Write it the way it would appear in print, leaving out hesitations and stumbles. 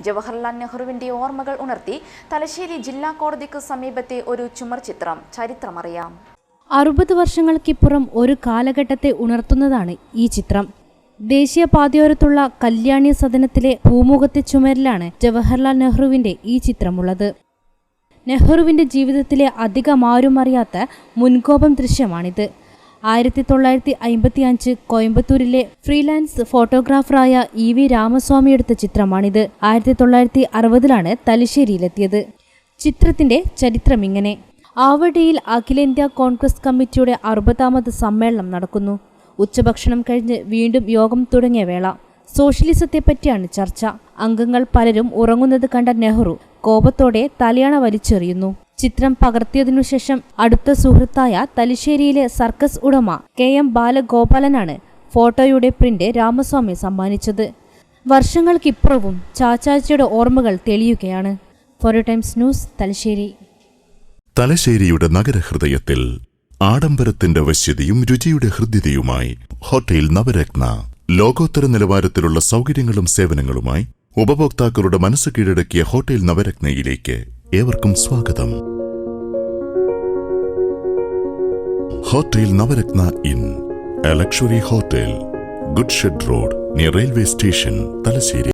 ജവഹർലാൽ നെഹ്റുവിന്റെ ഓർമ്മകൾ ഉണർത്തി തലശ്ശേരി ജില്ലാ കോടതിക്ക് സമീപത്തെ ഒരു ചുമർചിത്രം ചരിത്രമറിയാം. 60 വർഷങ്ങൾക്കിപ്പുറം ഒരു കാലഘട്ടത്തെ ഉണർത്തുന്നതാണ് ഈ ചിത്രം. ദേശീയപാതയോരത്തുള്ള കല്യാണി സദനത്തിലെ പൂമുഖത്തെ ചുമരിലാണ് ജവഹർലാൽ നെഹ്റുവിന്റെ ഈ ചിത്രമുള്ളത്. നെഹ്റുവിന്റെ ജീവിതത്തിലെ അധികമാരും അറിയാത്ത മുൻകോപം ദൃശ്യമാണിത്. 1955 കോയമ്പത്തൂരിലെ ഫ്രീലാൻസ് ഫോട്ടോഗ്രാഫറായ EV രാമസ്വാമി എടുത്ത ചിത്രമാണിത്. 1960 തലശ്ശേരിയിലെത്തിയത്. ചിത്രത്തിന്റെ ചരിത്രമിങ്ങനെ. ആവടിയിൽ അഖിലേന്ത്യാ കോൺഗ്രസ് കമ്മിറ്റിയുടെ 60ാമത് സമ്മേളനം നടക്കുന്നു. ഉച്ചഭക്ഷണം കഴിഞ്ഞ് വീണ്ടും യോഗം തുടങ്ങിയ വേള സോഷ്യലിസത്തെപ്പറ്റിയാണ് ചർച്ച. അംഗങ്ങൾ പലരും ഉറങ്ങുന്നത് കണ്ട നെഹ്റു കോപത്തോടെ തലയണ വലിച്ചെറിയുന്നു. ചിത്രം പകർത്തിയതിനുശേഷം അടുത്ത സുഹൃത്തായ തലശ്ശേരിയിലെ സർക്കസ് ഉടമ KM ബാലഗോപാലനാണ് ഫോട്ടോയുടെ പ്രിന്റ് രാമസ്വാമി സമ്മാനിച്ചത്. വർഷങ്ങൾക്കിപ്പുറവും ചാച്ചാച്ചിയുടെ ഓർമ്മകൾ തെളിയുകയാണ്. Foreign times news, Thalassery. തലശ്ശേരിയുടെ നഗരഹൃദയത്തിൽ ആഡംബരത്തിന്റെ വശ്യതയും രുചിയുടെ ഹൃദ്യതയുമായി ഹോട്ടൽ നവരത്ന. ലോകോത്തര നിലവാരത്തിലുള്ള സൗകര്യങ്ങളും സേവനങ്ങളുമായി ഉപഭോക്താക്കളുടെ മനസ്സ് കീഴടക്കിയ ഹോട്ടൽ നവരത്നയിലേക്ക് ഏവർക്കും സ്വാഗതം. Hotel Navaratna in a luxury hotel, good shed road, near railway station, Thalassery.